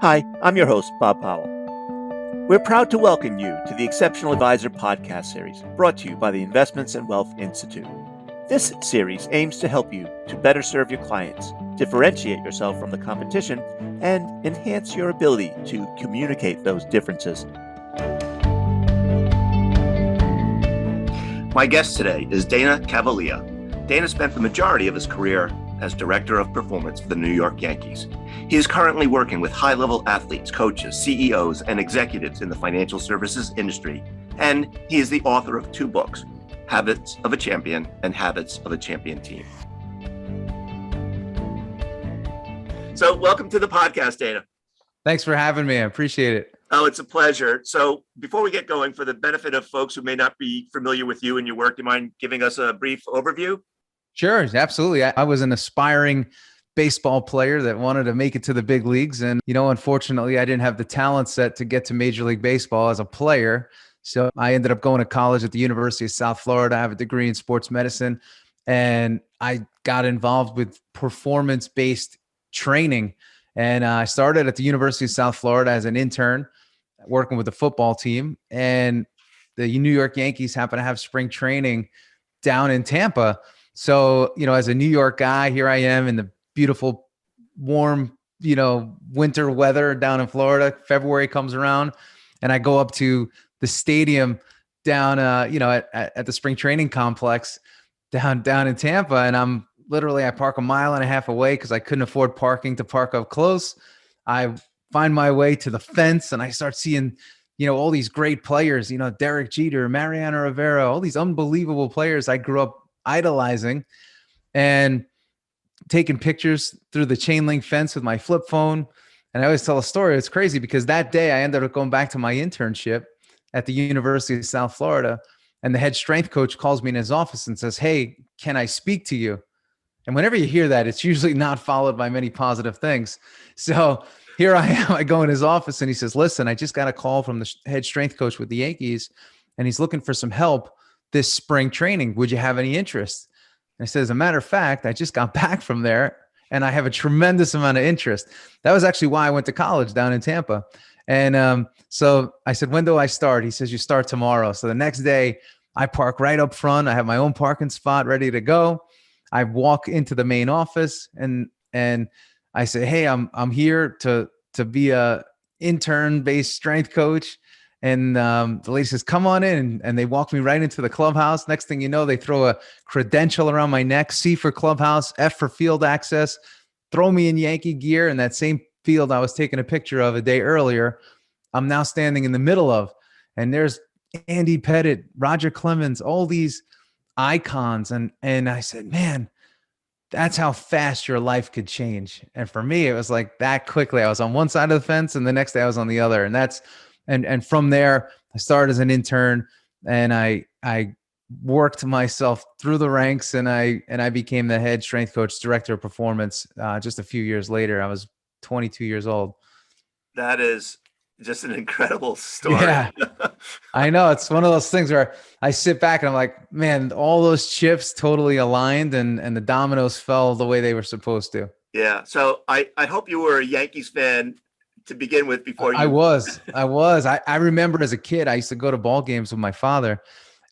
Hi, I'm your host, Bob Powell. We're proud to welcome you to the Exceptional Advisor podcast series brought to you by the Investments and Wealth Institute. This series aims to help you to better serve your clients, differentiate yourself from the competition, and enhance your ability to communicate those differences. My guest today is Dana Cavalea. Dana spent the majority of his career as Director of Performance for the New York Yankees. He is currently working with high-level athletes, coaches, CEOs, and executives in the financial services industry, and he is the author of 2 books, Habits of a Champion and Habits of a Champion Team. So welcome to the podcast, Dana. Thanks for having me. I appreciate it. Oh, it's a pleasure. So before we get going, for the benefit of folks who may not be familiar with you and your work, do you mind giving us a brief overview? Sure, absolutely. I was an aspiring baseball player that wanted to make it to the big leagues. And, unfortunately, I didn't have the talent set to get to Major League Baseball as a player. So I ended up going to college at the University of South Florida. I have a degree in sports medicine. And I got involved with performance-based training. And I started at the University of South Florida as an intern, working with the football team. And the New York Yankees happen to have spring training down in Tampa. So, as a New York guy, here I am in the beautiful, warm, winter weather down in Florida. February comes around and I go up to the stadium down, at the spring training complex down in Tampa. And I park a mile and a half away because I couldn't afford parking to park up close. I find my way to the fence and I start seeing, all these great players, Derek Jeter, Mariano, Rivera, all these unbelievable players I grew up idolizing, and taking pictures through the chain link fence with my flip phone. And I always tell a story. It's crazy because that day I ended up going back to my internship at the University of South Florida, and the head strength coach calls me in his office and says, "Hey, can I speak to you?" And whenever you hear that, it's usually not followed by many positive things. So here I am, I go in his office and he says, "Listen, I just got a call from the head strength coach with the Yankees, and he's looking for some help this spring training. Would you have any interest?" And I said, "As a matter of fact, I just got back from there and I have a tremendous amount of interest." That was actually why I went to college down in Tampa. And so I said, "When do I start?" He says, "You start tomorrow." So the next day I park right up front. I have my own parking spot ready to go. I walk into the main office and I say, "Hey, I'm here to be a intern-based strength coach." And the lady says, "Come on in." And they walk me right into the clubhouse. Next thing you know, they throw a credential around my neck, C for clubhouse, F for field access, throw me in Yankee gear. And that same field I was taking a picture of a day earlier, I'm now standing in the middle of. And there's Andy Pettitte, Roger Clemens, all these icons. And I said, "Man, that's how fast your life could change." And for me, it was like that quickly. I was on one side of the fence and the next day I was on the other. And from there, I started as an intern, and I worked myself through the ranks, and I became the head strength coach, director of performance. Just a few years later, I was 22 years old. That is just an incredible story. Yeah, I know. It's one of those things where I sit back and I'm like, man, all those chips totally aligned, and the dominoes fell the way they were supposed to. Yeah. So I hope you were a Yankees fan to begin with before you. I was. I remember as a kid, I used to go to ball games with my father,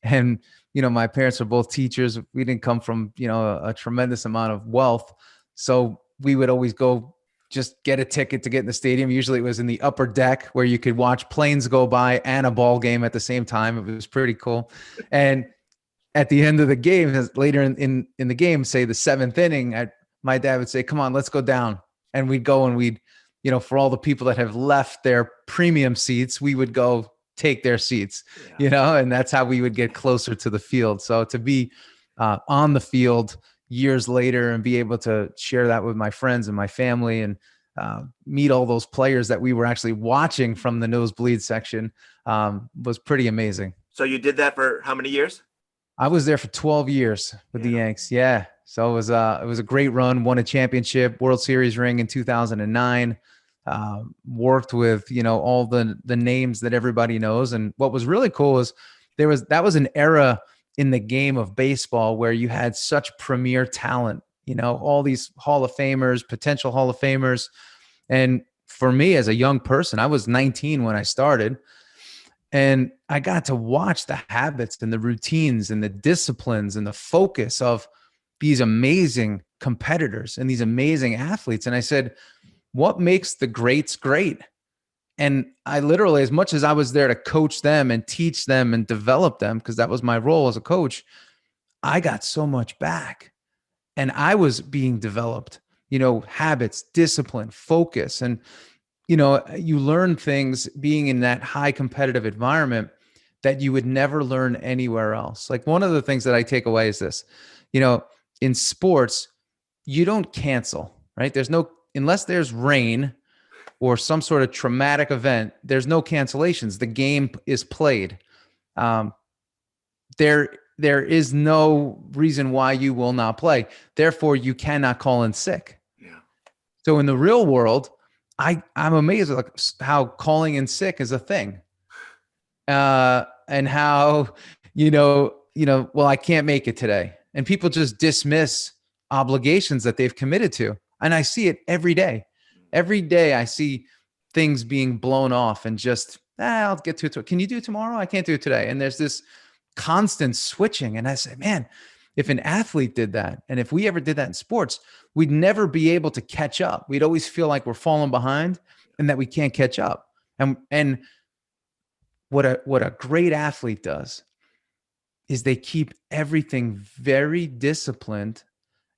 and, my parents were both teachers. We didn't come from, a tremendous amount of wealth. So we would always go just get a ticket to get in the stadium. Usually it was in the upper deck where you could watch planes go by and a ball game at the same time. It was pretty cool. And at the end of the game, later in the game, say the 7th inning, my dad would say, "Come on, let's go down." And we'd go and we'd, for all the people that have left their premium seats, we would go take their seats, and that's how we would get closer to the field. So to be on the field years later and be able to share that with my friends and my family, and meet all those players that we were actually watching from the nosebleed section was pretty amazing. So you did that for how many years? I was there for 12 years with the Yanks. Yeah. So it was a great run, won a championship, World Series ring in 2009, worked with, all the names that everybody knows. And what was really cool is that was an era in the game of baseball where you had such premier talent, all these Hall of Famers, potential Hall of Famers. And for me as a young person, I was 19 when I started, and I got to watch the habits and the routines and the disciplines and the focus of these amazing competitors and these amazing athletes. And I said, what makes the greats great? And I literally, as much as I was there to coach them and teach them and develop them, because that was my role as a coach, I got so much back. And I was being developed, habits, discipline, focus. And, you learn things being in that high competitive environment that you would never learn anywhere else. Like, one of the things that I take away is this, in sports, you don't cancel, right? Unless there's rain or some sort of traumatic event, there's no cancellations. The game is played. There is no reason why you will not play. Therefore, you cannot call in sick. Yeah. So in the real world, I'm amazed at how calling in sick is a thing, and how well, I can't make it today, and people just dismiss obligations that they've committed to, and I see it every day. Every day, I see things being blown off, and just I'll get to it. Can you do it tomorrow? I can't do it today, and there's this constant switching. And I said, man, if an athlete did that, and if we ever did that in sports, we'd never be able to catch up. We'd always feel like we're falling behind and that we can't catch up. And what a great athlete does is they keep everything very disciplined,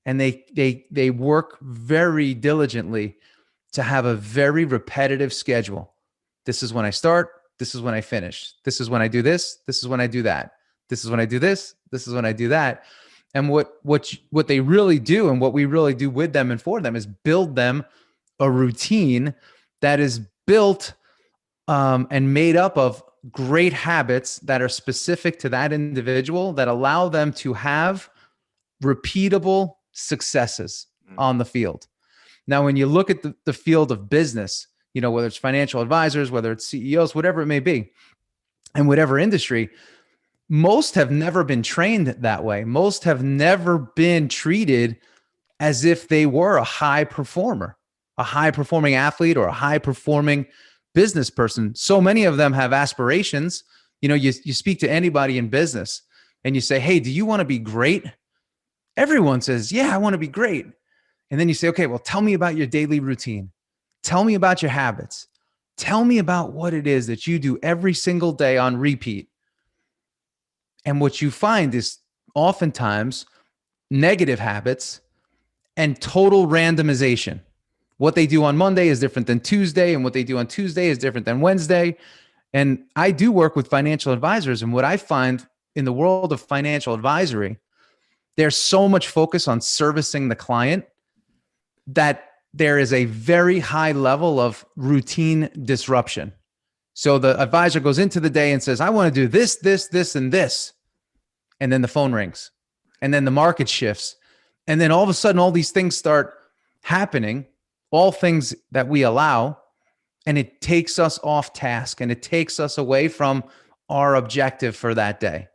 and they work very diligently to have a very repetitive schedule. This is when I start. This is when I finish. This is when I do this. This is when I do that. This is when I do this. This is when I do that. And what they really do, and what we really do with them and for them, is build them a routine that is built and made up of great habits that are specific to that individual, that allow them to have repeatable successes on the field. Now, when you look at the field of business, whether it's financial advisors, whether it's CEOs, whatever it may be, and whatever industry, most have never been trained that way. Most have never been treated as if they were a high performer, a high performing athlete, or a high performing business person. So many of them have aspirations. You speak to anybody in business and you say, hey, do you want to be great? Everyone says, yeah, I want to be great. And then you say, okay, well, tell me about your daily routine. Tell me about your habits. Tell me about what it is that you do every single day on repeat. And what you find is oftentimes negative habits and total randomization. What they do on Monday is different than Tuesday, and what they do on Tuesday is different than Wednesday. And I do work with financial advisors, and what I find in the world of financial advisory, there's so much focus on servicing the client that there is a very high level of routine disruption. So the advisor goes into the day and says, I want to do this, this, this, and this. And then the phone rings, and then the market shifts. And then all of a sudden, all these things start happening, all things that we allow, and it takes us off task, and it takes us away from our objective for that day.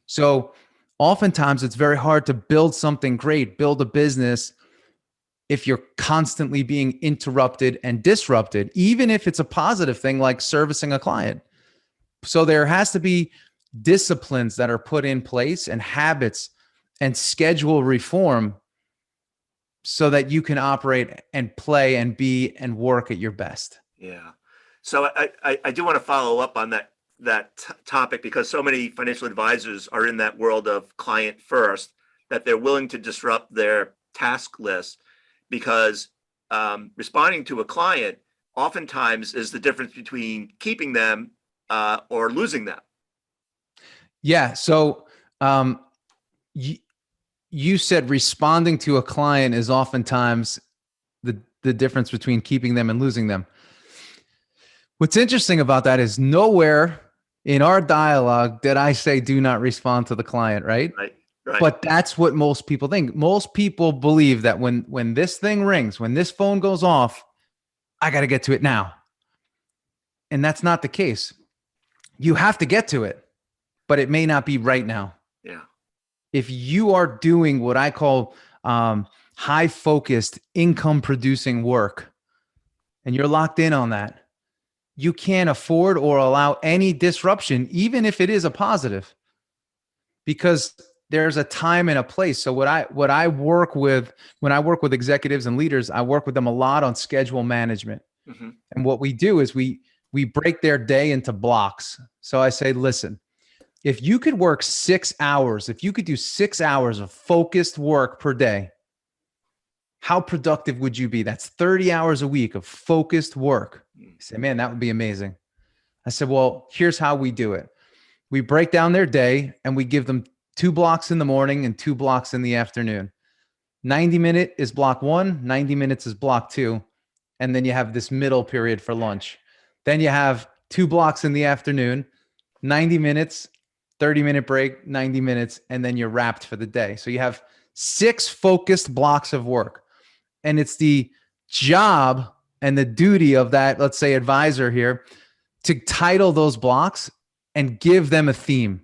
So oftentimes it's very hard to build something great, build a business, if you're constantly being interrupted and disrupted, even if it's a positive thing like servicing a client. So there has to be disciplines that are put in place, and habits and schedule reform, so that you can operate and play and be and work at your best. Yeah. So I do want to follow up on that topic, because so many financial advisors are in that world of client first, that they're willing to disrupt their task list, because responding to a client oftentimes is the difference between keeping them or losing them. Yeah. So you said responding to a client is oftentimes the difference between keeping them and losing them. What's interesting about that is nowhere in our dialogue did I say do not respond to the client, right? Right. Right. But that's what most people think. Most people believe that when this thing rings, when this phone goes off, I got to get to it now. And that's not the case. You have to get to it, but it may not be right now. Yeah. If you are doing what I call high focused income producing work, and you're locked in on that, you can't afford or allow any disruption, even if it is a positive, because there's a time and a place. So what I work with, when I work with executives and leaders, I work with them a lot on schedule management. Mm-hmm. And what we do is we break their day into blocks. So I say, listen, if you could work 6 hours, if you could do 6 hours of focused work per day, how productive would you be? That's 30 hours a week of focused work. You say, man, that would be amazing. I said, well, here's how we do it. We break down their day and we give them 2 blocks in the morning and 2 blocks in the afternoon. 90-minute is block 1, 90 minutes is block 2. And then you have this middle period for lunch. Then you have 2 blocks in the afternoon, 90 minutes, 30-minute break, 90 minutes, and then you're wrapped for the day. So you have 6 focused blocks of work. And it's the job and the duty of that, let's say, advisor here, to title those blocks and give them a theme.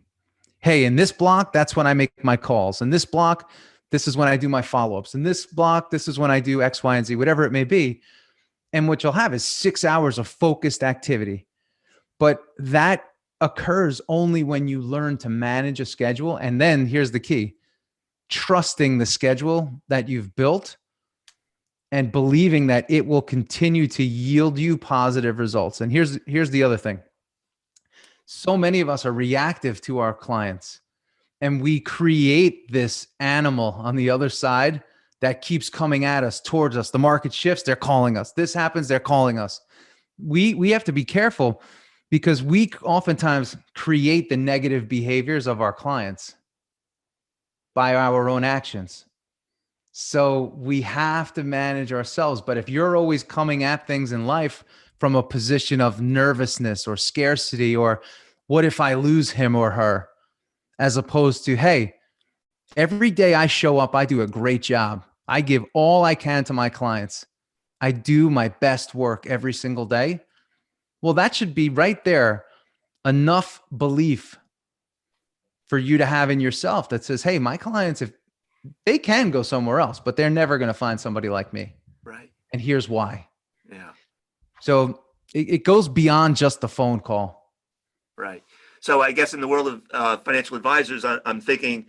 Hey, in this block, that's when I make my calls. In this block, this is when I do my follow-ups. In this block, this is when I do X, Y, and Z, whatever it may be. And what you'll have is 6 hours of focused activity. But that occurs only when you learn to manage a schedule. And then here's the key: trusting the schedule that you've built and believing that it will continue to yield you positive results. And here's the other thing. So many of us are reactive to our clients, and we create this animal on the other side that keeps coming at us, towards us. The market shifts, they're calling us. This happens, they're calling us. We have to be careful, because we oftentimes create the negative behaviors of our clients by our own actions. So we have to manage ourselves. But if you're always coming at things in life from a position of nervousness or scarcity, or what if I lose him or her, as opposed to, hey, every day I show up, I do a great job. I give all I can to my clients. I do my best work every single day. Well, that should be right there enough belief for you to have in yourself that says, hey, my clients, if they can go somewhere else, but they're never going to find somebody like me. Right. And here's why. Yeah. So it goes beyond just the phone call. Right. So I guess in the world of financial advisors, I'm thinking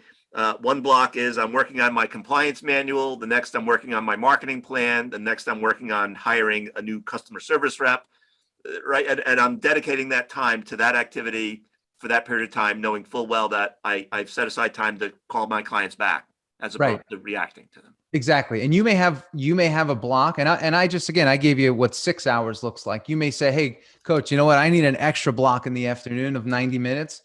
one block is I'm working on my compliance manual. The next, I'm working on my marketing plan. The next, I'm working on hiring a new customer service rep. Right. And I'm dedicating that time to that activity for that period of time, knowing full well that I've set aside time to call my clients back, as opposed to reacting to them. Exactly. And you may have a block, and I just, again, I gave you what 6 hours looks like. You may say, hey, coach, you know what? I need an extra block in the afternoon of 90 minutes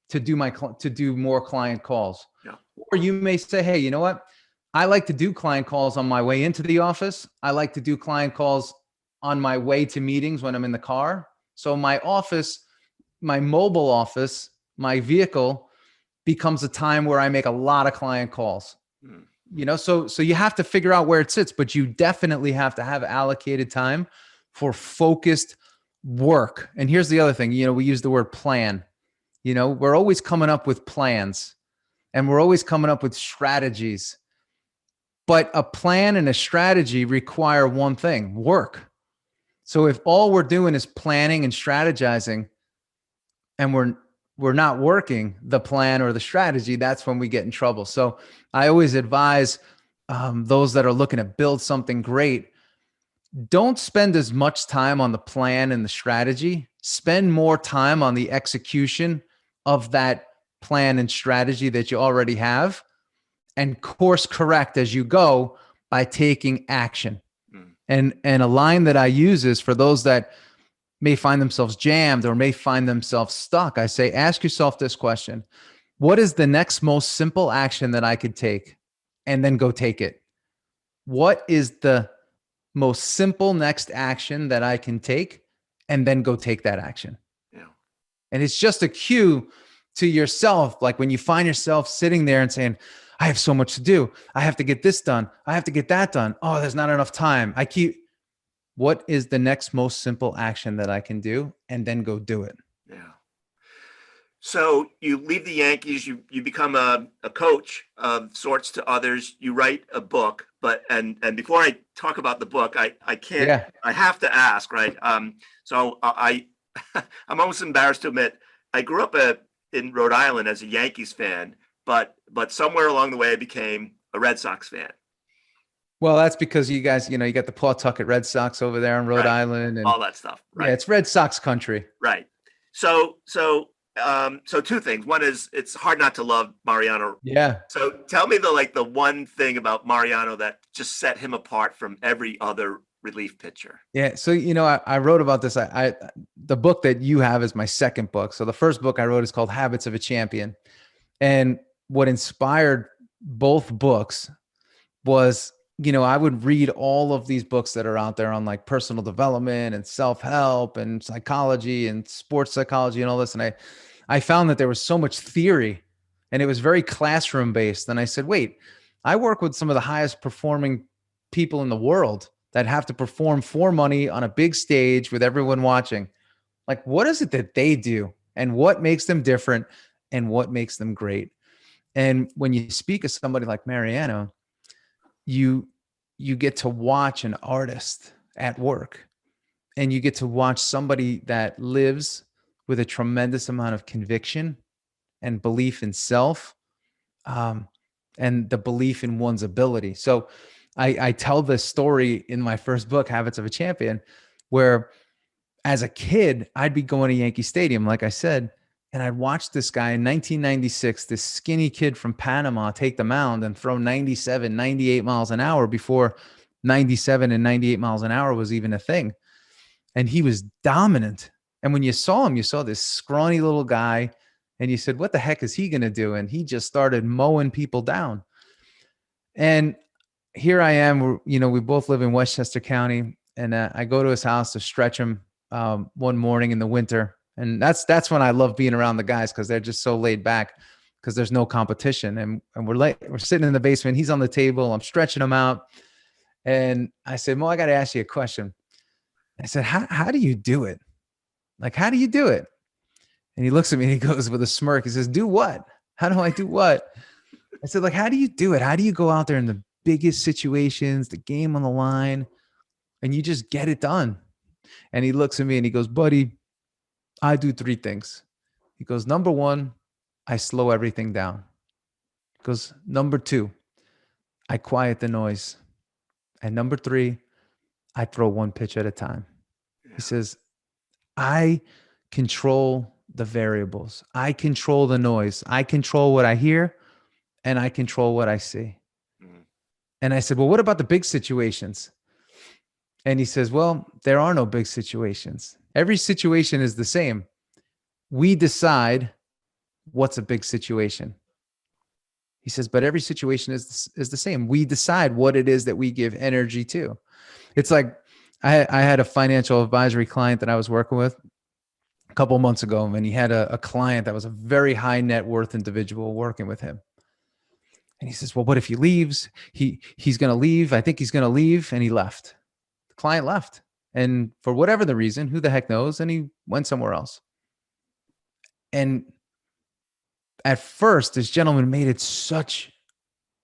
to do more client calls. Yeah. Or you may say, hey, you know what? I like to do client calls on my way into the office. I like to do client calls on my way to meetings when I'm in the car. So my office, my mobile office, my vehicle becomes a time where I make a lot of client calls. You know, so you have to figure out where it sits, but you definitely have to have allocated time for focused work. And here's the other thing, you know, we use the word plan. You know, we're always coming up with plans, and we're always coming up with strategies. But a plan and a strategy require one thing: work. So if all we're doing is planning and strategizing, and we're not working the plan or the strategy, that's when we get in trouble. So I always advise those that are looking to build something great, don't spend as much time on the plan and the strategy. Spend more time on the execution of that plan and strategy that you already have, and course correct as you go by taking action. And a line that I use is for those that may find themselves jammed or may find themselves stuck. I say, ask yourself this question: what is the next most simple action that I could take? And then go take it. What is the most simple next action that I can take? And then go take that action. Yeah. And it's just a cue to yourself. Like when you find yourself sitting there and saying, I have so much to do. I have to get this done. I have to get that done. Oh, there's not enough time. What is the next most simple action that I can do? And then go do it. Yeah. So you leave the Yankees, you become a coach of sorts to others. You write a book, and before I talk about the book, I can't Yeah. I have to ask, right? So I'm almost embarrassed to admit I grew up in Rhode Island as a Yankees fan, but somewhere along the way I became a Red Sox fan. Well, that's because you guys, you got the Pawtucket Red Sox over there in Rhode Right. Island, and All that stuff. yeah, Right. it's Red Sox country. Right. So two things. One is it's hard not to love Mariano. Yeah. So tell me the one thing about Mariano that just set him apart from every other relief pitcher. Yeah. So, I wrote about this. The book that you have is my second book. So the first book I wrote is called Habits of a Champion. And what inspired both books was, I would read all of these books that are out there on like personal development and self-help and psychology and sports psychology and all this. And I found that there was so much theory and it was very classroom based. And I said, wait, I work with some of the highest performing people in the world that have to perform for money on a big stage with everyone watching. Like, what is it that they do and what makes them different and what makes them great? And when you speak of somebody like Mariano, you get to watch an artist at work, and you get to watch somebody that lives with a tremendous amount of conviction and belief in self, um, and the belief in one's ability. So I tell this story in my first book, Habits of a Champion, where as a kid, I'd be going to Yankee Stadium, like I said, and I'd watch this guy in 1996, this skinny kid from Panama, take the mound and throw 97, 98 miles an hour before 97 and 98 miles an hour was even a thing. And he was dominant. And when you saw him, you saw this scrawny little guy and you said, what the heck is he going to do? And he just started mowing people down. And here I am, we both live in Westchester County, and I go to his house to stretch him one morning in the winter. And that's when I love being around the guys, because they're just so laid back, because there's no competition. And we're sitting in the basement. He's on the table. I'm stretching him out. And I said, Mo, I got to ask you a question. I said, how do you do it? Like, how do you do it? And he looks at me and he goes with a smirk. He says, do what? How do I do what? I said, like, how do you do it? How do you go out there in the biggest situations, the game on the line, and you just get it done? And he looks at me and he goes, buddy, I do three things. He goes, number one, I slow everything down. He goes, number two, I quiet the noise. And number three, I throw one pitch at a time. He says, I control the variables. I control the noise. I control what I hear, and I control what I see. Mm-hmm. And I said, well, what about the big situations? And he says, well, there are no big situations. Every situation is the same. We decide what's a big situation. He says, but every situation is the same. We decide what it is that we give energy to. It's like I had a financial advisory client that I was working with a couple of months ago, and he had a client that was a very high net worth individual working with him. And he says, well, what if he leaves? He's going to leave. I think he's going to leave. And he left. The client left. And for whatever the reason, who the heck knows? And he went somewhere else. And at first, this gentleman made it such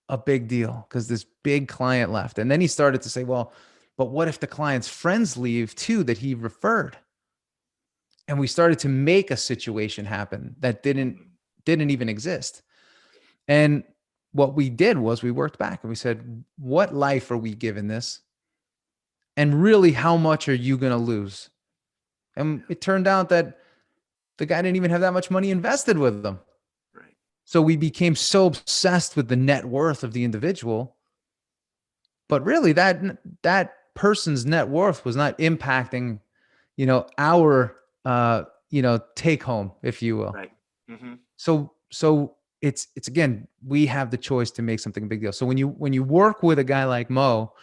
a big deal because this big client left. And then he started to say, well, but what if the client's friends leave too that he referred? And we started to make a situation happen that didn't even exist. And what we did was we worked back and we said, what life are we given this? And really, how much are you going to lose? And it turned out that the guy didn't even have that much money invested with them. Right. So we became so obsessed with the net worth of the individual. But really, that person's net worth was not impacting, our, take home, if you will. Right. Mm-hmm. So it's again, we have the choice to make something a big deal. So when you work with a guy like Mo,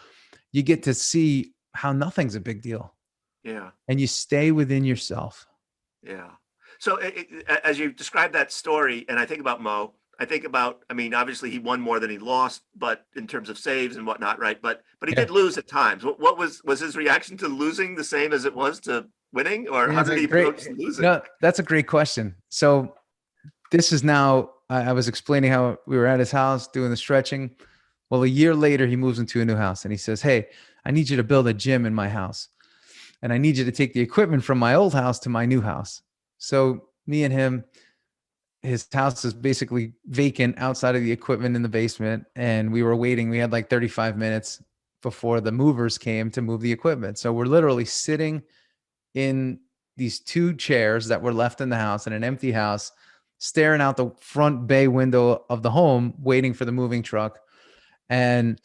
you get to see how nothing's a big deal. Yeah. And you stay within yourself. Yeah. So as you describe that story, and I think about Mo, obviously he won more than he lost, but in terms of saves and whatnot, right? But he did lose at times. What was his reaction to losing the same as it was to winning, or how did he approach losing? No, that's a great question. So this is now, I was explaining how we were at his house doing the stretching. Well, a year later, he moves into a new house and he says, "Hey, I need you to build a gym in my house. And I need you to take the equipment from my old house to my new house." So me and him, his house is basically vacant outside of the equipment in the basement. And we were waiting. We had like 35 minutes before the movers came to move the equipment. So we're literally sitting in these two chairs that were left in the house in an empty house, staring out the front bay window of the home, waiting for the moving truck. And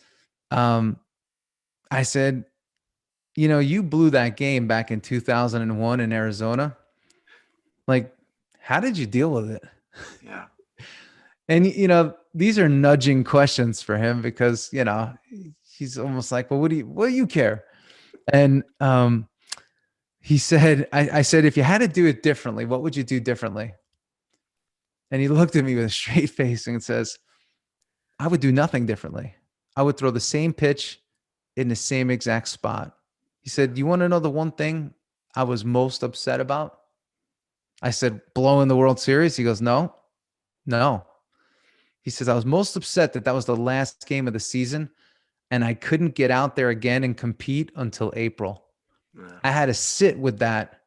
um, I said, you blew that game back in 2001 in Arizona. Like, how did you deal with it? Yeah. And, these are nudging questions for him because, he's almost like, well, what do you care? And he said, I said, if you had to do it differently, what would you do differently? And he looked at me with a straight face and says, I would do nothing differently. I would throw the same pitch in the same exact spot. He said, you want to know the one thing I was most upset about? I said, blowing the World Series. He goes, no. He says, I was most upset that was the last game of the season and I couldn't get out there again and compete until April. Yeah. I had to sit with that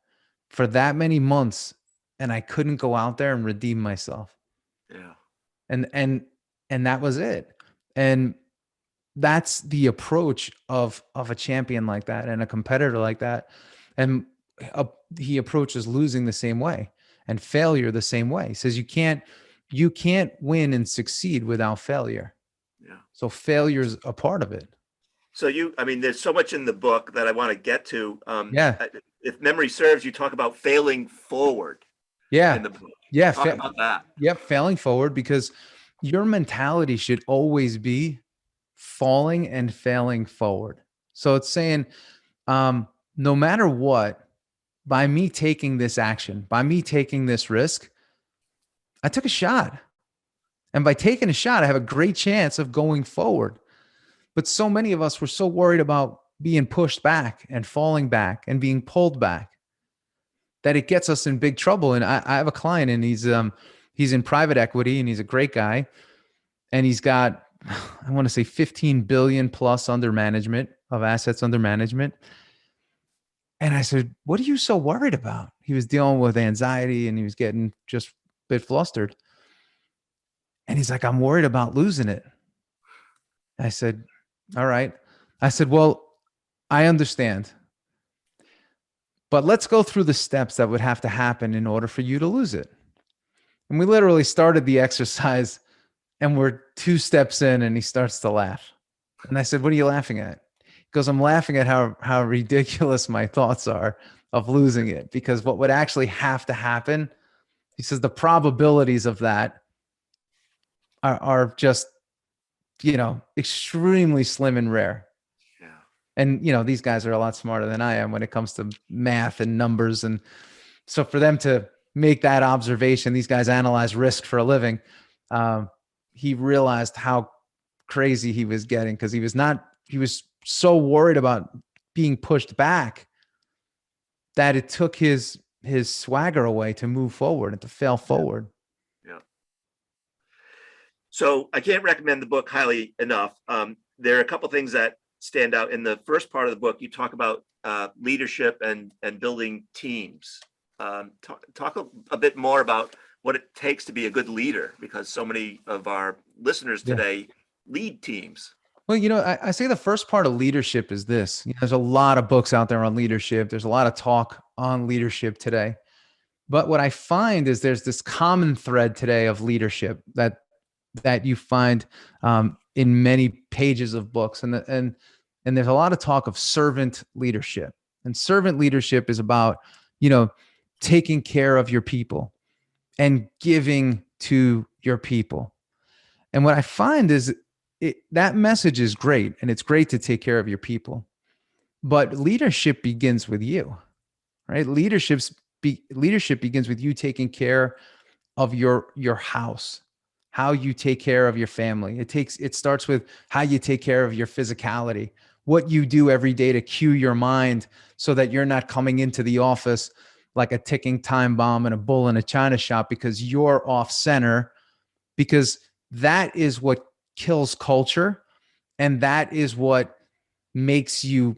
for that many months and I couldn't go out there and redeem myself. Yeah. And that was it. And that's the approach of a champion like that and a competitor like that. And he approaches losing the same way and failure the same way. He says, you can't win and succeed without failure. Yeah. So failure's a part of it. So there's so much in the book that I want to get to. Yeah. If memory serves, you talk about failing forward. Yeah. In the book. Yeah. Talk about that. Yep. Failing forward, because your mentality should always be falling and failing forward. So it's saying, no matter what, by me taking this action, by me taking this risk, I took a shot. And by taking a shot, I have a great chance of going forward. But so many of us were so worried about being pushed back and falling back and being pulled back that it gets us in big trouble. And I have a client and he's in private equity and he's a great guy. And he's got, I want to say 15 billion plus under management of assets under management. And I said, what are you so worried about? He was dealing with anxiety and he was getting just a bit flustered. And he's like, I'm worried about losing it. I said, all right. I said, well, I understand. But let's go through the steps that would have to happen in order for you to lose it. And we literally started the exercise and we're 2 steps in and he starts to laugh. And I said, what are you laughing at? He goes, I'm laughing at how ridiculous my thoughts are of losing it, because what would actually have to happen, he says, the probabilities of that are just, extremely slim and rare. Yeah. And, these guys are a lot smarter than I am when it comes to math and numbers. And so for them to make that observation, these guys analyze risk for a living. He realized how crazy he was getting, because he was so worried about being pushed back that it took his swagger away to move forward and to fail forward. Yeah. So I can't recommend the book highly enough. There are a couple things that stand out. In the first part of the book, you talk about leadership and building teams. Talk a bit more about what it takes to be a good leader, because so many of our listeners today lead teams. Well, I say the first part of leadership is this. There's a lot of books out there on leadership. There's a lot of talk on leadership today. But what I find is there's this common thread today of leadership that you find in many pages of books. And there's a lot of talk of servant leadership. And servant leadership is about, taking care of your people and giving to your people. And what I find is that message is great, and it's great to take care of your people. But leadership begins with you, right? Leadership begins with you taking care of your house, how you take care of your family. It starts with how you take care of your physicality, what you do every day to cue your mind so that you're not coming into the office like a ticking time bomb and a bull in a china shop because you're off center, because that is what kills culture. And that is what makes you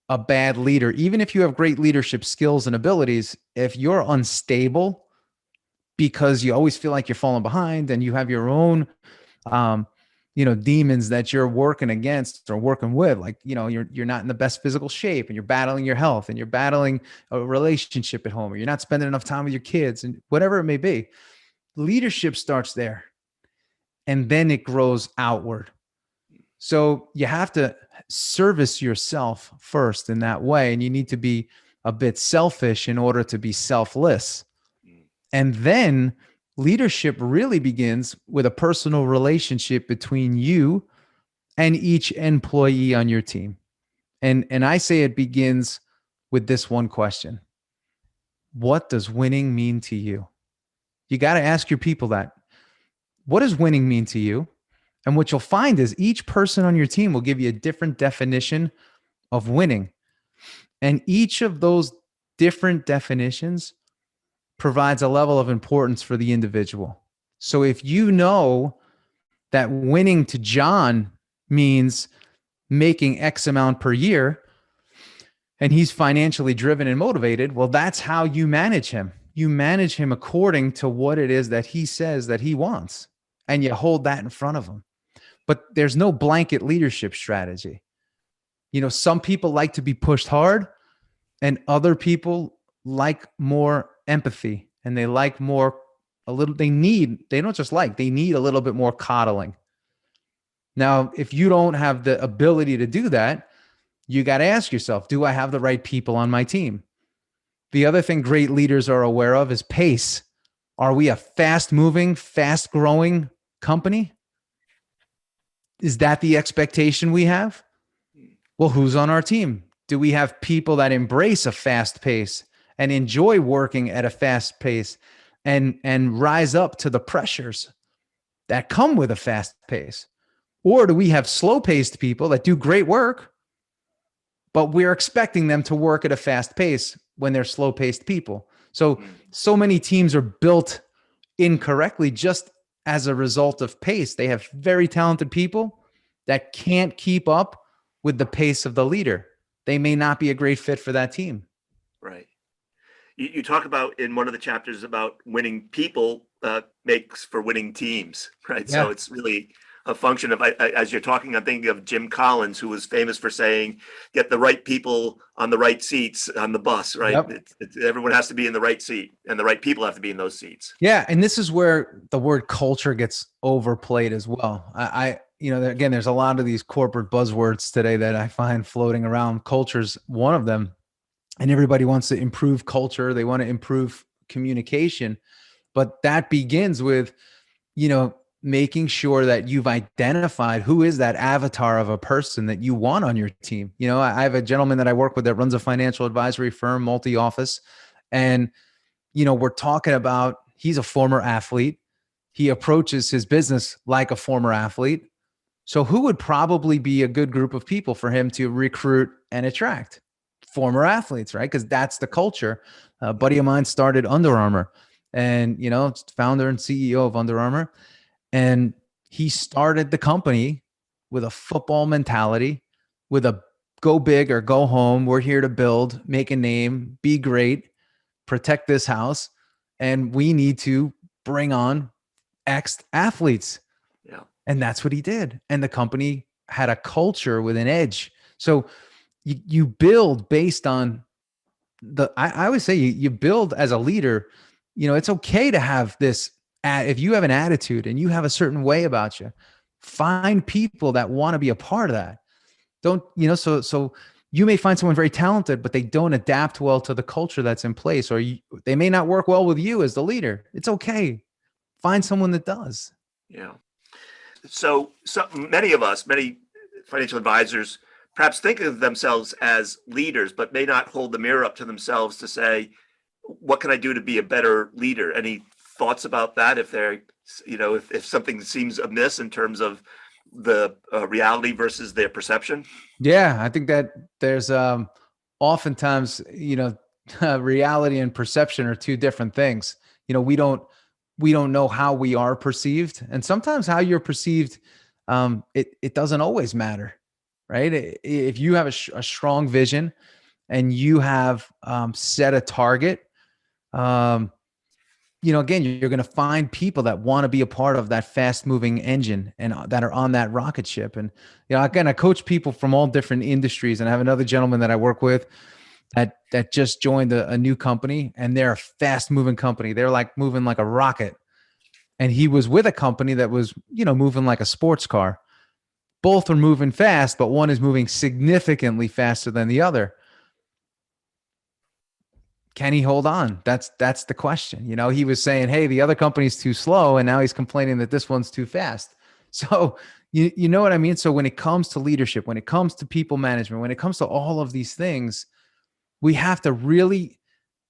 a bad leader. Even if you have great leadership skills and abilities, if you're unstable because you always feel like you're falling behind and you have your own, demons that you're working against or working with, like, you're not in the best physical shape and you're battling your health and you're battling a relationship at home, or you're not spending enough time with your kids and whatever it may be. Leadership starts there and then it grows outward. So you have to service yourself first in that way. And you need to be a bit selfish in order to be selfless. And then leadership really begins with a personal relationship between you and each employee on your team. And I say it begins with this one question: what does winning mean to you? You got to ask your people that. What does winning mean to you? And what you'll find is each person on your team will give you a different definition of winning. And each of those different definitions provides a level of importance for the individual. So if you know that winning to John means making X amount per year, and he's financially driven and motivated, well, that's how you manage him. You manage him according to what it is that he says that he wants, and you hold that in front of him. But there's no blanket leadership strategy. Some people like to be pushed hard, and other people like more empathy, and they like more, they need a little bit more coddling. Now, if you don't have the ability to do that, you got to ask yourself, do I have the right people on my team? The other thing great leaders are aware of is pace. Are we a fast moving, fast growing company? Is that the expectation we have? Well, who's on our team? Do we have people that embrace a fast pace and enjoy working at a fast pace and rise up to the pressures that come with a fast pace? Or do we have slow-paced people that do great work, but we're expecting them to work at a fast pace when they're slow-paced people? So many teams are built incorrectly just as a result of pace. They have very talented people that can't keep up with the pace of the leader. They may not be a great fit for that team. Right. You talk about in one of the chapters about winning people makes for winning teams, right? Yeah. So it's really a function of, as you're talking, I'm thinking of Jim Collins, who was famous for saying, get the right people on the right seats on the bus, right? Yep. Everyone has to be in the right seat, and the right people have to be in those seats. Yeah. And this is where the word culture gets overplayed as well. Again, there's a lot of these corporate buzzwords today that I find floating around. Culture's one of them. And everybody wants to improve culture. They want to improve communication. But that begins with, making sure that you've identified who is that avatar of a person that you want on your team. I have a gentleman that I work with that runs a financial advisory firm, multi-office. And, we're talking about, he's a former athlete. He approaches his business like a former athlete. So who would probably be a good group of people for him to recruit and attract? Former athletes, right? Because that's the culture. A buddy of mine started Under Armour, and, founder and CEO of Under Armour. And he started the company with a football mentality, with a go big or go home. We're here to build, make a name, be great, protect this house. And we need to bring on X athletes. Yeah. And that's what he did. And the company had a culture with an edge. So you build based on I always say you build as a leader. It's okay to have this. If you have an attitude and you have a certain way about you, find people that want to be a part of that. Don't, so you may find someone very talented, but they don't adapt well to the culture that's in place, or they may not work well with you as the leader. It's okay. Find someone that does. Yeah. So many financial advisors perhaps think of themselves as leaders, but may not hold the mirror up to themselves to say, what can I do to be a better leader? Any thoughts about that? If they're, if something seems amiss in terms of the reality versus their perception? Yeah, I think that there's oftentimes, reality and perception are two different things. We don't know how we are perceived, and sometimes how you're perceived, it doesn't always matter, right? If you have a strong vision and you have set a target, um, again, you're going to find people that want to be a part of that fast moving engine and that are on that rocket ship. And, again, I coach people from all different industries, and I have another gentleman that I work with that just joined a new company, and they're a fast moving company. They're like moving like a rocket. And he was with a company that was, moving like a sports car. Both are moving fast, but one is moving significantly faster than the other. Can he hold on? That's the question. He was saying, hey, the other company's too slow, and now he's complaining that this one's too fast. So you know what I mean? So when it comes to leadership, when it comes to people management, when it comes to all of these things, we have to really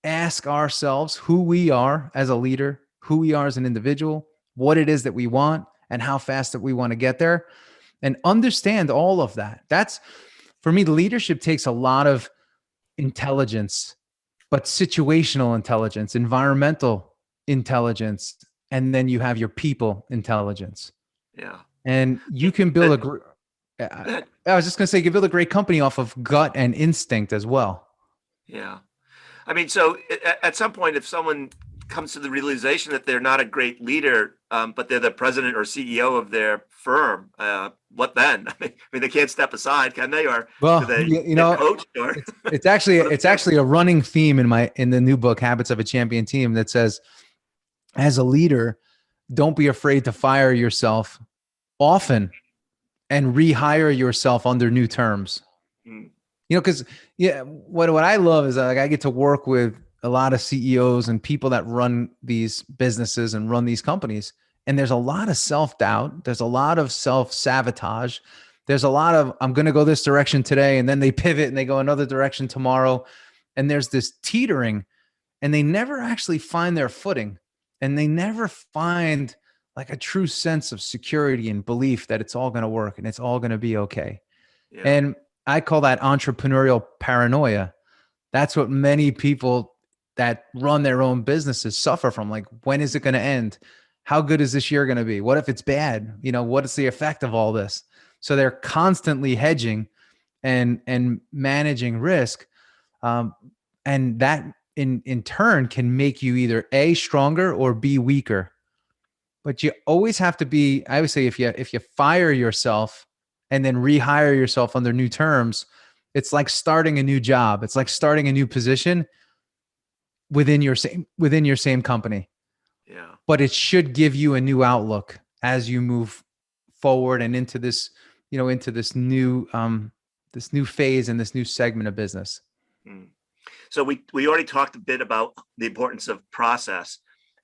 ask ourselves who we are as a leader, who we are as an individual, what it is that we want, and how fast that we want to get there, and understand all of that. That's, for me, leadership takes a lot of intelligence, but situational intelligence, environmental intelligence, and then you have your people intelligence. Yeah. And you can build I was just going to say, you can build a great company off of gut and instinct as well. Yeah. I mean, so at some point, if someone comes to the realization that they're not a great leader, but they're the president or CEO of their firm, what then? I mean, they can't step aside, can they? Or well, do they get coached? Or it's actually a running theme in the new book, Habits of a Champion Team, that says, as a leader, don't be afraid to fire yourself often and rehire yourself under new terms. Because what I love is I get to work with a lot of CEOs and people that run these businesses and run these companies. And there's a lot of self-doubt. There's a lot of self-sabotage. There's a lot of, I'm going to go this direction today, and then they pivot and they go another direction tomorrow. And there's this teetering, and they never actually find their footing, and they never find like a true sense of security and belief that it's all going to work and it's all going to be okay. Yeah. And I call that entrepreneurial paranoia. That's what many people that run their own businesses suffer from. Like, when is it going to end? How good is this year going to be? What if it's bad? What is the effect of all this? So they're constantly hedging and managing risk. And that in turn can make you either A, stronger, or B, weaker. But you always have to be, I would say, if you fire yourself and then rehire yourself under new terms, it's like starting a new job. It's like starting a new position within your same company. Yeah. But it should give you a new outlook as you move forward and into this, into this new phase and this new segment of business. So we already talked a bit about the importance of process,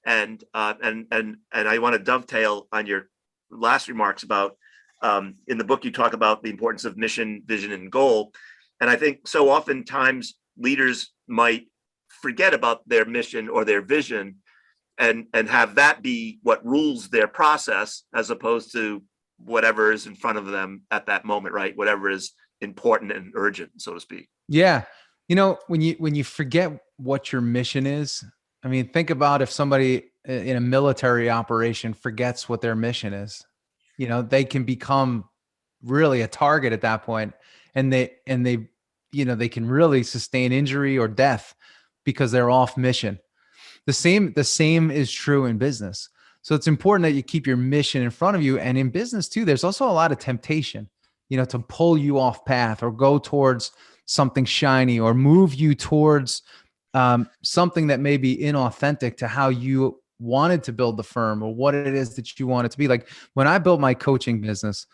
and I want to dovetail on your last remarks about, in the book you talk about the importance of mission, vision, and goal. And I think so oftentimes leaders might forget about their mission or their vision and have that be what rules their process, as opposed to whatever is in front of them at that moment, right? Whatever is important and urgent, so to speak. Yeah. When you forget what your mission is, I mean, think about if somebody in a military operation forgets what their mission is. They can become really a target at that point, and they can really sustain injury or death because they're off mission. The same is true in business. So it's important that you keep your mission in front of you. And in business too, there's also a lot of temptation, to pull you off path or go towards something shiny or move you towards something that may be inauthentic to how you wanted to build the firm or what it is that you want it to be. Like when I built my coaching business,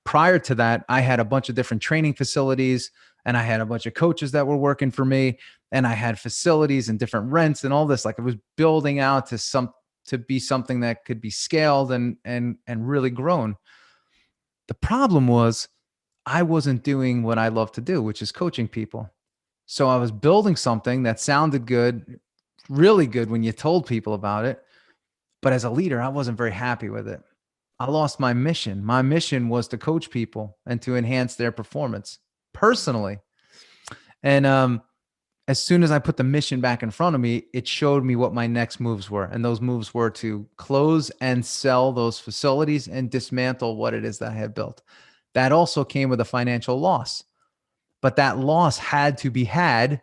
prior to that, I had a bunch of different training facilities, and I had a bunch of coaches that were working for me, and I had facilities and different rents and all this. Like, it was building out to be something that could be scaled and really grown. The problem was I wasn't doing what I love to do, which is coaching people. So I was building something that sounded good, really good when you told people about it. But as a leader, I wasn't very happy with it. I lost my mission. My mission was to coach people and to enhance their performance personally. And as soon as I put the mission back in front of me, it showed me what my next moves were. And those moves were to close and sell those facilities and dismantle what it is that I had built. That also came with a financial loss, but that loss had to be had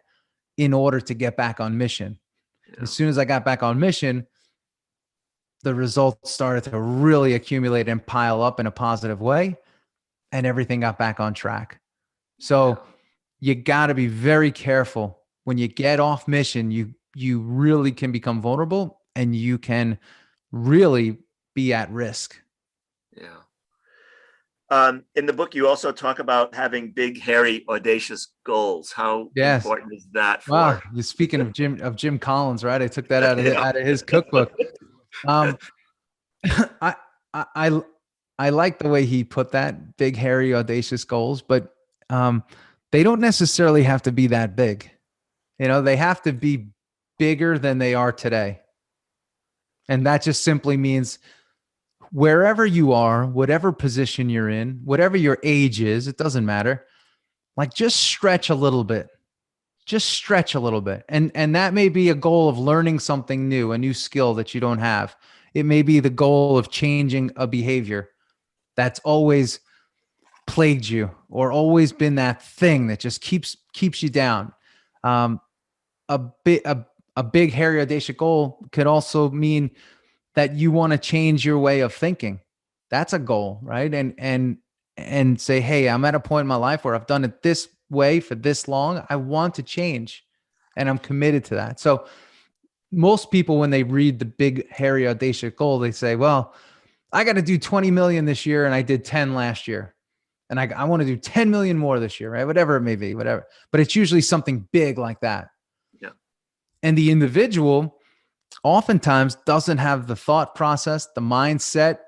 in order to get back on mission. Yeah. As soon as I got back on mission, the results started to really accumulate and pile up in a positive way, and everything got back on track. So you got to be very careful when you get off mission. You really can become vulnerable, and you can really be at risk. Yeah. In the book, you also talk about having big, hairy, audacious goals. How important is that for? Wow, you're speaking of Jim Collins, right? I took that out of his cookbook. I I I like the way he put that, big, hairy, audacious goals, but they don't necessarily have to be that big. They have to be bigger than they are today. And that just simply means wherever you are, whatever position you're in, whatever your age is, it doesn't matter. Like, just stretch a little bit. Just stretch a little bit. And that may be a goal of learning something new, a new skill that you don't have. It may be the goal of changing a behavior that's always plagued you, or always been that thing that just keeps you down. A big, hairy, audacious goal could also mean that you want to change your way of thinking. That's a goal, right? And say, hey, I'm at a point in my life where I've done it this way for this long. I want to change, and I'm committed to that. So most people, when they read the big, hairy, audacious goal, they say, well, I got to do 20 million this year, and I did 10 last year. And I want to do 10 million more this year, right? Whatever it may be, whatever. But it's usually something big like that. Yeah. And the individual oftentimes doesn't have the thought process, the mindset,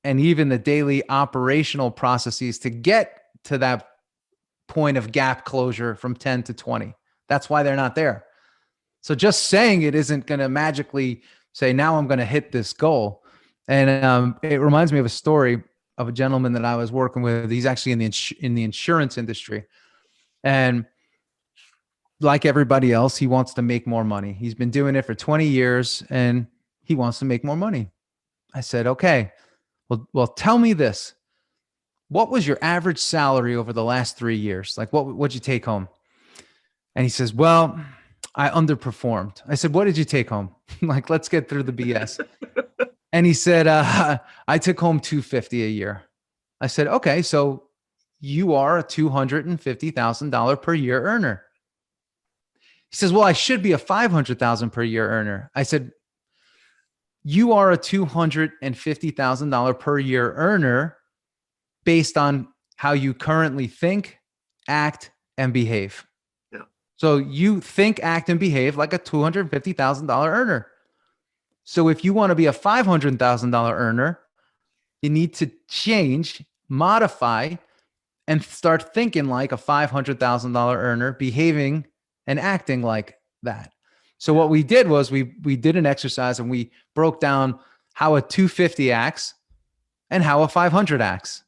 and even the daily operational processes to get to that point of gap closure from 10 to 20. That's why they're not there. So just saying it isn't going to magically say, now I'm going to hit this goal. And it reminds me of a story of a gentleman that I was working with. He's actually in the insurance industry. And like everybody else, he wants to make more money. He's been doing it for 20 years and he wants to make more money. I said, okay, well, tell me this. What was your average salary over the last 3 years? Like, what'd you take home? And he says, well, I underperformed. I said, what did you take home? Like, let's get through the BS. And he said, I took home $250 a year. I said, okay, so you are a $250,000 per year earner. He says, well, I should be a $500,000 per year earner. I said, you are a $250,000 per year earner based on how you currently think, act, and behave. Yeah. So you think, act, and behave like a $250,000 earner. So if you want to be a $500,000 earner, you need to change, modify, and start thinking like a $500,000 earner, behaving and acting like that. So what we did was we did an exercise and we broke down how a 250 acts and how a 500 acts.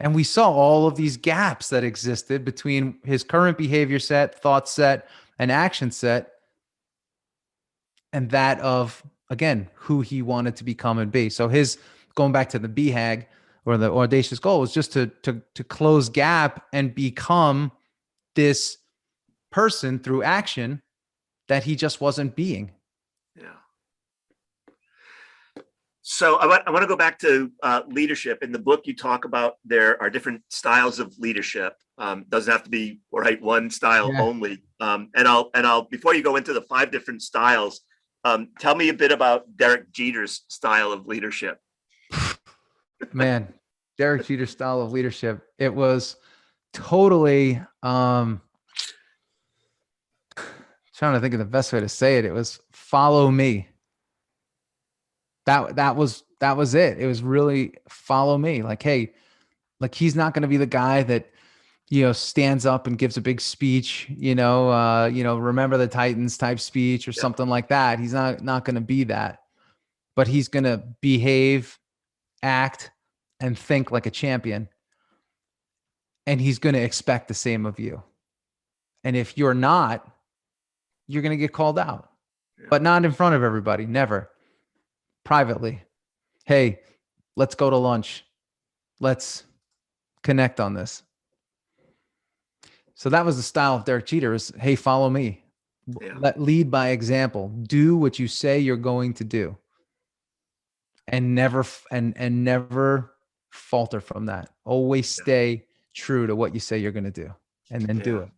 And we saw all of these gaps that existed between his current behavior set, thought set, and action set, and that of, again, who he wanted to become and be. So his, going back to the BHAG, or the audacious goal, was just to close gap and become this person through action that he just wasn't being. Yeah. So I want to go back to leadership. In the book, you talk about there are different styles of leadership. Doesn't have to be one style only. And I'll before you go into the 5 different styles, tell me a bit about Derek Jeter's style of leadership. Man, Derek Jeter's style of leadership. It was totally trying to think of the best way to say it. It was follow me. That was it. It was really follow me. Like, hey, like, he's not going to be the guy that, stands up and gives a big speech, remember the Titans type speech or something like that. He's not going to be that, but he's going to behave, act, and think like a champion. And he's going to expect the same of you. And if you're not, you're going to get called out, but not in front of everybody. Never. Privately. Hey, let's go to lunch. Let's connect on this. So that was the style of Derek Jeter is, hey, follow me. Lead by example. Do what you say you're going to do. And never falter from that. Always stay true to what you say you're going to do, and then do it.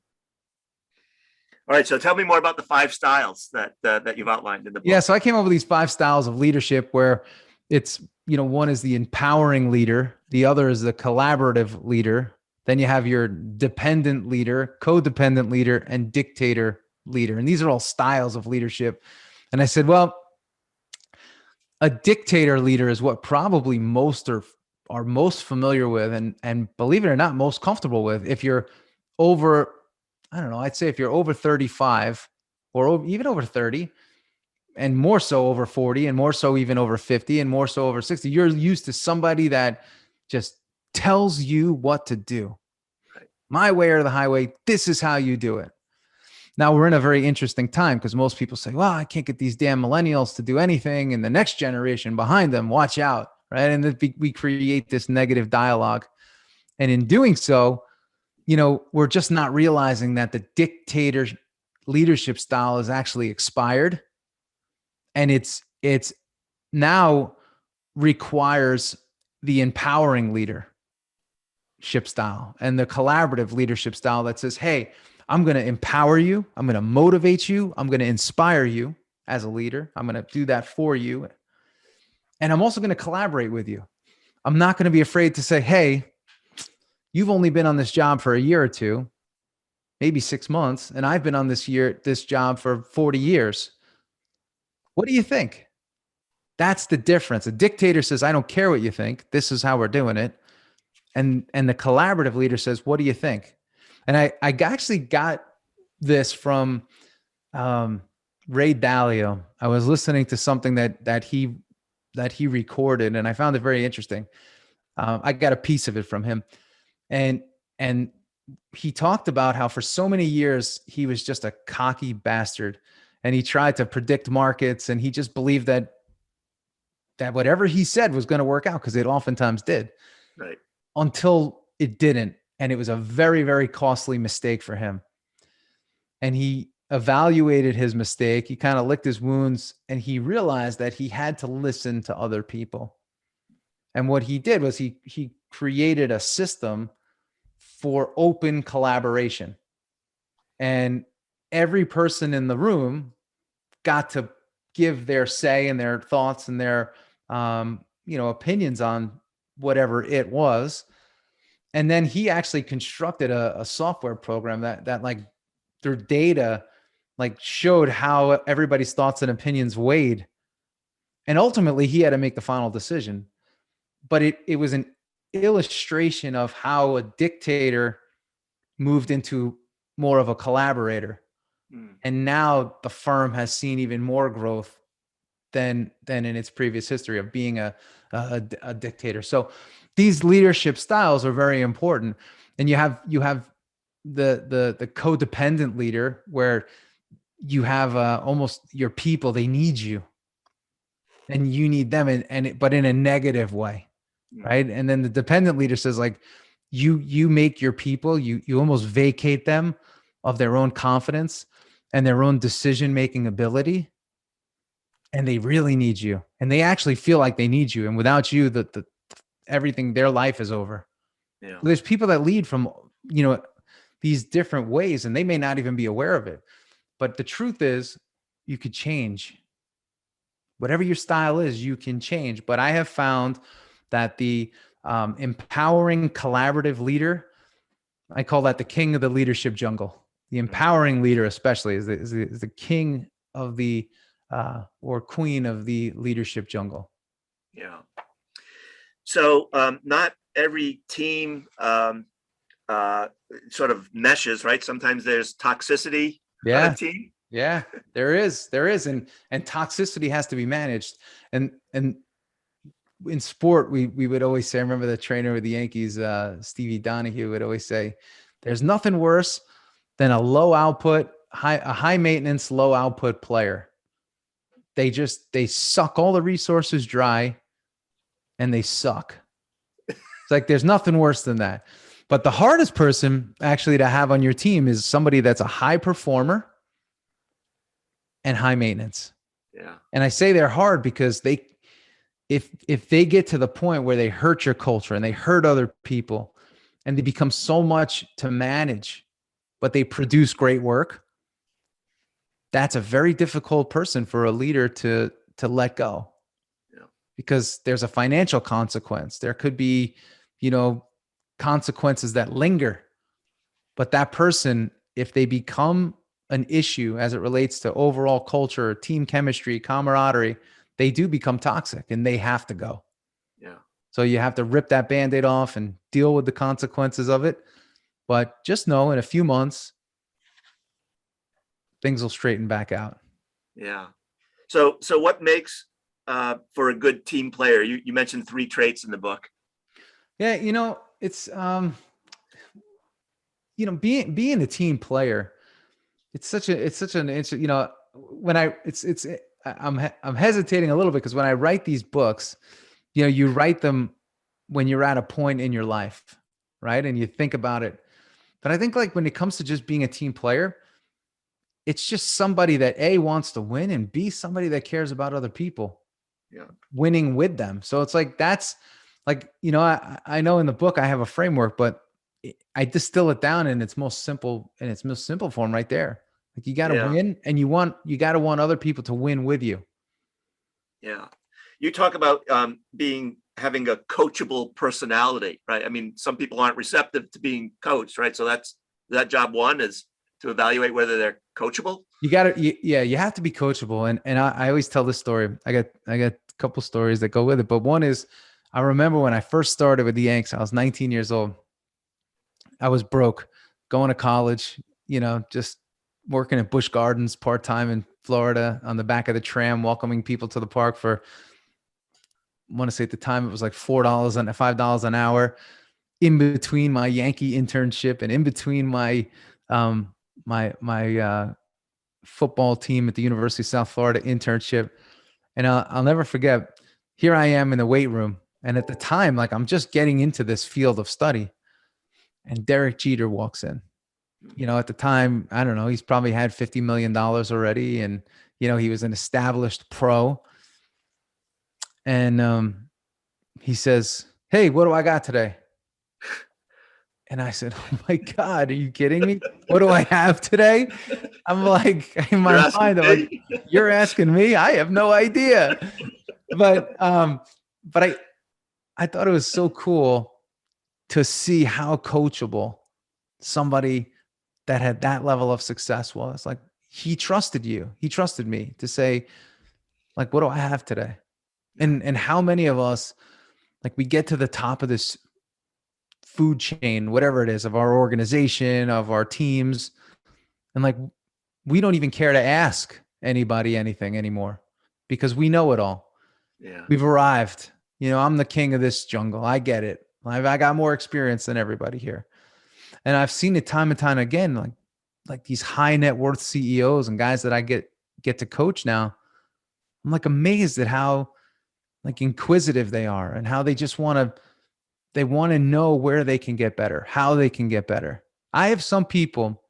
All right. So tell me more about the 5 styles that you've outlined in the book. Yeah. So I came up with these 5 styles of leadership where it's, one is the empowering leader. The other is the collaborative leader. Then you have your dependent leader, codependent leader, and dictator leader. And these are all styles of leadership. And I said, well, a dictator leader is what probably most are most familiar with and believe it or not, most comfortable with. If you're over, I don't know, I'd say if you're over 35 or even over 30 and more so over 40 and more so even over 50 and more so over 60, you're used to somebody that just tells you what to do. Right. My way or the highway, this is how you do it. Now we're in a very interesting time because most people say, well, I can't get these damn millennials to do anything. And the next generation behind them, watch out. Right. And we create this negative dialogue. And in doing so, we're just not realizing that the dictator leadership style is actually expired. And it's now requires the empowering leadership style and the collaborative leadership style that says, hey, I'm going to empower you. I'm going to motivate you. I'm going to inspire you as a leader. I'm going to do that for you. And I'm also going to collaborate with you. I'm not going to be afraid to say, hey, you've only been on this job for a year or two, maybe 6 months. And I've been on this job for 40 years. What do you think? That's the difference. A dictator says, I don't care what you think. This is how we're doing it. And the collaborative leader says, what do you think? And I actually got this from Ray Dalio. I was listening to something that he recorded, and I found it very interesting. I got a piece of it from him, and he talked about how for so many years he was just a cocky bastard, and he tried to predict markets, and he just believed that whatever he said was going to work out because it oftentimes did, right? Until it didn't. And it was a very, very costly mistake for him. And he evaluated his mistake. He kind of licked his wounds and he realized that he had to listen to other people. And what he did was he created a system for open collaboration. And every person in the room got to give their say and their thoughts and their, opinions on whatever it was. And then he actually constructed a software program that like through data, like showed how everybody's thoughts and opinions weighed. And ultimately he had to make the final decision. But it was an illustration of how a dictator moved into more of a collaborator. And now the firm has seen even more growth than in its previous history of being a dictator. So these leadership styles are very important. And you have the codependent leader where you have almost your people, they need you and you need them but in a negative way. Right. And then the dependent leader says like, you make your people, you almost vacate them of their own confidence and their own decision-making ability. And they really need you. And they actually feel like they need you. And without you, the everything, their life is over. Yeah. There's people that lead from, these different ways, and they may not even be aware of it. But the truth is, you could change. Whatever your style is, you can change. But I have found that the empowering collaborative leader, I call that the king of the leadership jungle. The empowering leader, especially, is the king of the or queen of the leadership jungle. Yeah. So not every team sort of meshes, right? Sometimes there's toxicity on a team. Yeah, there is. And toxicity has to be managed. And in sport, we would always say, I remember the trainer of the Yankees, Stevie Donahue, would always say, there's nothing worse than a low output, a high maintenance, low output player. They suck all the resources dry and they suck. It's like, there's nothing worse than that. But the hardest person actually to have on your team is somebody that's a high performer and high maintenance. Yeah. And I say they're hard because if they get to the point where they hurt your culture and they hurt other people and they become so much to manage, but they produce great work, that's a very difficult person for a leader to let go. Yeah. Because there's a financial consequence. There could be, consequences that linger. But that person, if they become an issue as it relates to overall culture, team chemistry, camaraderie, they do become toxic and they have to go. Yeah. So you have to rip that Band-Aid off and deal with the consequences of it. But just know in a few months, things will straighten back out. Yeah. So what makes for a good team player? You mentioned 3 traits in the book. Yeah, it's being a team player. It's such an interesting, when I'm hesitating a little bit because when I write these books, you write them when you're at a point in your life, right? And you think about it. But I think like when it comes to just being a team player, it's just somebody that A, wants to win, and B, somebody that cares about other people. Yeah. Winning with them. So it's like, that's like, I know in the book I have a framework, but I distill it down in its most simple form right there. Like, you got to win, and you got to want other people to win with you. Yeah. You talk about having a coachable personality, right? I mean, some people aren't receptive to being coached, right? So that job one is to evaluate whether they're coachable. You have to be coachable. And I always tell this story. I got a couple stories that go with it, but one is, I remember when I first started with the Yanks, I was 19 years old. I was broke, going to college, just working at Busch Gardens part-time in Florida on the back of the tram, welcoming people to the park for, I want to say at the time it was like $4 and $5 an hour, in between my Yankee internship and in between my my football team at the University of South Florida internship. And I'll never forget, here I am in the weight room. And at the time, like, I'm just getting into this field of study, and Derek Jeter walks in. At the time, I don't know, he's probably had $50 million already. And, he was an established pro. And he says, "Hey, what do I got today?" And I said, "Oh my God, are you kidding me? What do I have today?" I'm like, in my mind, I'm like, "You're asking me? I have no idea." But I thought it was so cool to see how coachable somebody that had that level of success was. Like, he trusted you. He trusted me to say, like, what do I have today? And how many of us, like, we get to the top of this food chain, whatever it is, of our organization, of our teams, and like, we don't even care to ask anybody anything anymore because we know it all. Yeah. We've arrived. I'm the king of this jungle. I get it. I got more experience than everybody here. And I've seen it time and time again, like these high net worth CEOs and guys that I get to coach now. I'm like amazed at how like inquisitive they are and how they just want to know where they can get better, how they can get better. I have some people,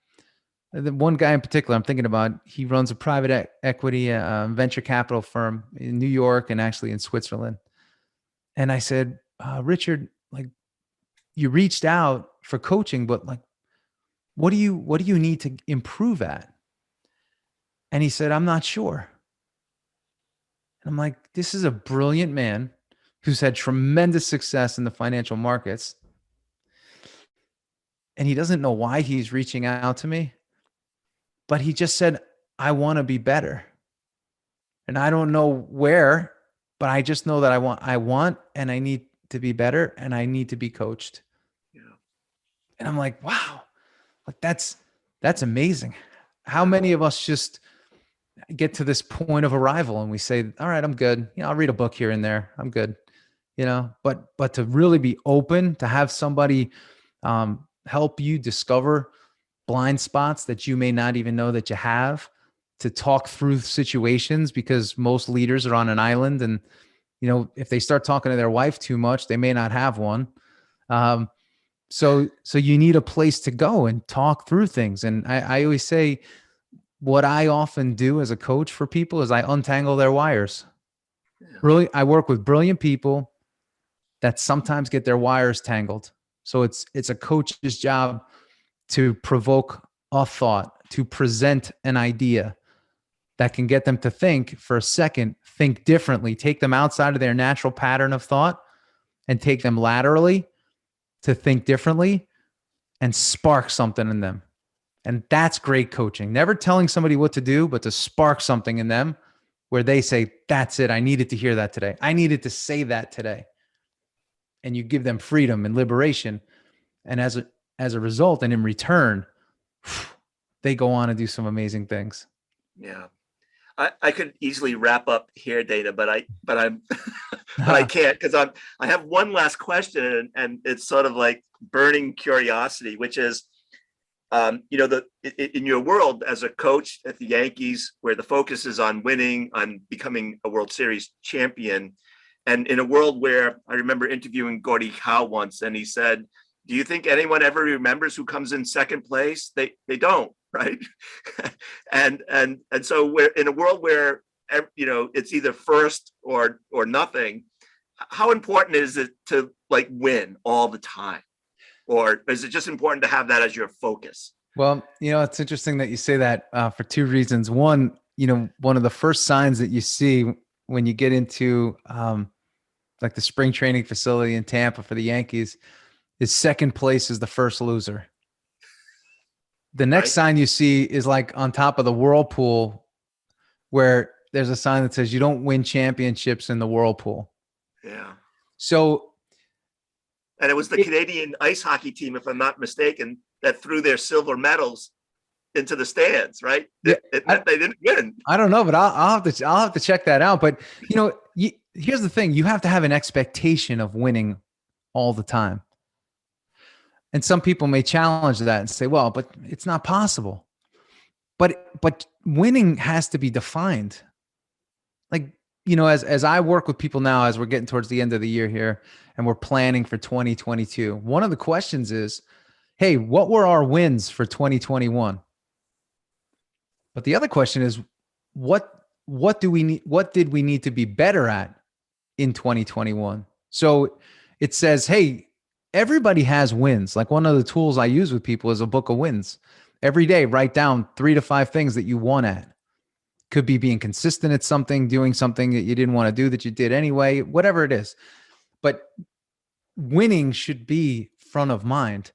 the one guy in particular I'm thinking about, he runs a private equity venture capital firm in New York and actually in Switzerland. And I said, Richard, like, you reached out for coaching, but like, what do you need to improve at? And he said, I'm not sure. And I'm like, this is a brilliant man who's had tremendous success in the financial markets. And he doesn't know why he's reaching out to me, but he just said, I want to be better. And I don't know where, but I just know that I want, and I need to be better, and I need to be coached. Yeah. And I'm like, wow, like that's amazing. How many of us just get to this point of arrival and we say, all right, I'm good. I'll read a book here and there. I'm good. But to really be open, to have somebody help you discover blind spots that you may not even know that you have, to talk through situations, because most leaders are on an island, and if they start talking to their wife too much, they may not have one. So you need a place to go and talk through things. And I always say, what I often do as a coach for people is I untangle their wires. Really, I work with brilliant people that sometimes get their wires tangled. So it's a coach's job to provoke a thought, to present an idea that can get them to think for a second, think differently, take them outside of their natural pattern of thought and take them laterally to think differently and spark something in them. And that's great coaching. Never telling somebody what to do, but to spark something in them where they say, that's it. I needed to hear that today. I needed to say that today. And you give them freedom and liberation. And as a result, and in return, they go on and do some amazing things. Yeah. I could easily wrap up here, Dana, but I'm but I can't, because I have one last question, and it's sort of like burning curiosity, which is, in your world as a coach at the Yankees, where the focus is on winning, on becoming a World Series champion, and in a world where I remember interviewing Gordie Howe once, and he said, "Do you think anyone ever remembers who comes in second place? They don't." Right. and so we're in a world where, it's either first or nothing. How important is it to win all the time? Or is it just important to have that as your focus? Well, it's interesting that you say that for two reasons. One, one of the first signs that you see when you get into the spring training facility in Tampa for the Yankees is second place is the first loser. The next sign you see is on top of the whirlpool, where there's a sign that says you don't win championships in the whirlpool. Yeah. So, and it was the Canadian ice hockey team, if I'm not mistaken, that threw their silver medals into the stands, right? It meant they didn't win. I don't know, but I'll have to check that out. But here's the thing: you have to have an expectation of winning all the time. And some people may challenge that and say, well, but it's not possible. But winning has to be defined. As I work with people now, as we're getting towards the end of the year here and we're planning for 2022, one of the questions is, hey, what were our wins for 2021? But the other question is, what do we need? What did we need to be better at in 2021? So it says, hey, everybody has wins. One of the tools I use with people is a book of wins. Every day, write down 3 to 5 things that you won at. Could be being consistent at something, doing something that you didn't want to do that you did anyway, whatever it is. But winning should be front of mind.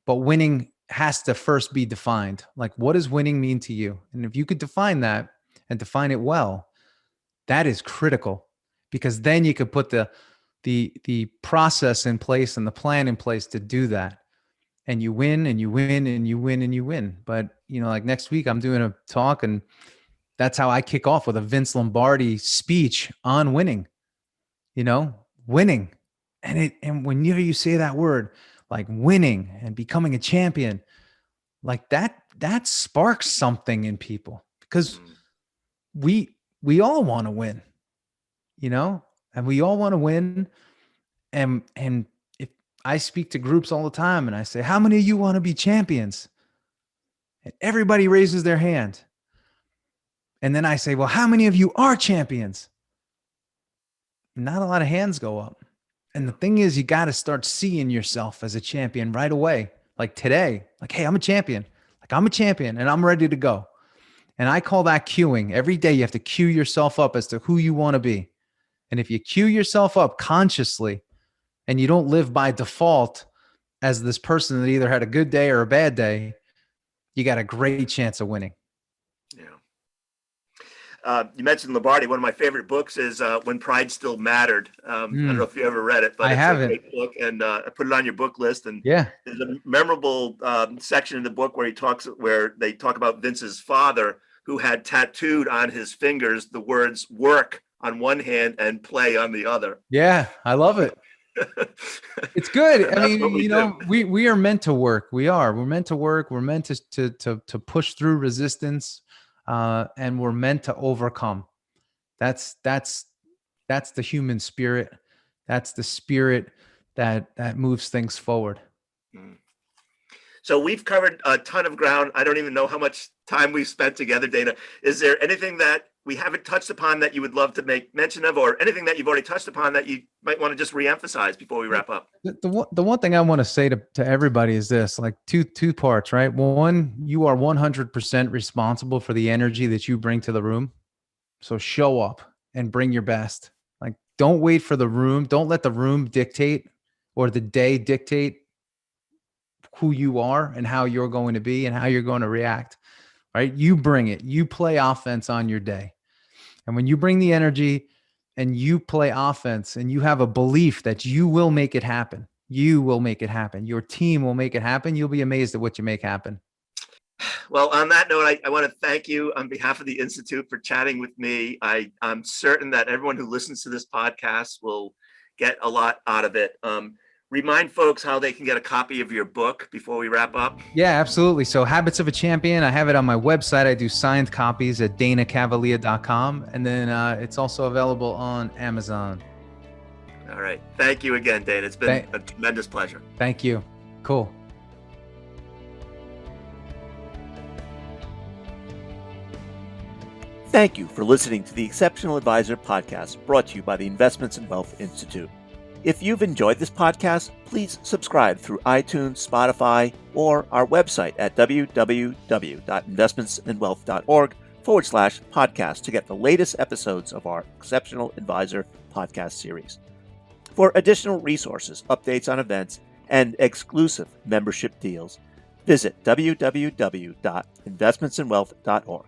But winning has to first be defined. What does winning mean to you? And if you could define that and define it well, that is critical, because then you could put the process in place and the plan in place to do that. And you win and you win and you win and you win. But, next week I'm doing a talk, and that's how I kick off with a Vince Lombardi speech on winning, winning. And whenever you say that word, winning and becoming a champion, that sparks something in people, because we all want to win, and we all want to win. And if I speak to groups all the time and I say, how many of you want to be champions? And everybody raises their hand. And then I say, well, how many of you are champions? Not a lot of hands go up. And the thing is, you got to start seeing yourself as a champion right away. Today, hey, I'm a champion. I'm a champion and I'm ready to go. And I call that cueing. Every day you have to cue yourself up as to who you want to be. And if you cue yourself up consciously and you don't live by default as this person that either had a good day or a bad day, you got a great chance of winning. Yeah. You mentioned Lombardi. One of my favorite books is When Pride Still Mattered. I don't know if you ever read it, but it's a great book, and I put it on your book list. And there's a memorable section in the book where they talk about Vince's father, who had tattooed on his fingers the words "work" on one hand and "play" on the other. Yeah, I love it. It's good. I That's mean, what we do. we are meant to work. We're meant to work. We're meant to push through resistance, and we're meant to overcome. That's the human spirit. That's the spirit that moves things forward. Mm. So we've covered a ton of ground. I don't even know how much time we've spent together, Dana. Is there anything that we haven't touched upon that you would love to make mention of, or anything that you've already touched upon that you might want to just reemphasize before we wrap up? The one thing I want to say to everybody is this, like two parts, right? One, you are 100% responsible for the energy that you bring to the room. So show up and bring your best. Like, don't wait for the room. Don't let the room dictate or the day dictate who you are and how you're going to be and how you're going to react, right? You bring it. You play offense on your day. And when you bring the energy and you play offense and you have a belief that you will make it happen, you will make it happen. Your team will make it happen. You'll be amazed at what you make happen. Well, on that note, I want to thank you on behalf of the Institute for chatting with me. I'm certain that everyone who listens to this podcast will get a lot out of it. Remind folks how they can get a copy of your book before we wrap up. Yeah, absolutely. So Habits of a Champion, I have it on my website. I do signed copies at danacavalea.com. And then it's also available on Amazon. All right. Thank you again, Dana. It's been a tremendous pleasure. Thank you. Cool. Thank you for listening to the Exceptional Advisor podcast brought to you by the Investments and Wealth Institute. If you've enjoyed this podcast, please subscribe through iTunes, Spotify, or our website at www.investmentsandwealth.org/podcast to get the latest episodes of our Exceptional Advisor podcast series. For additional resources, updates on events, and exclusive membership deals, visit www.investmentsandwealth.org.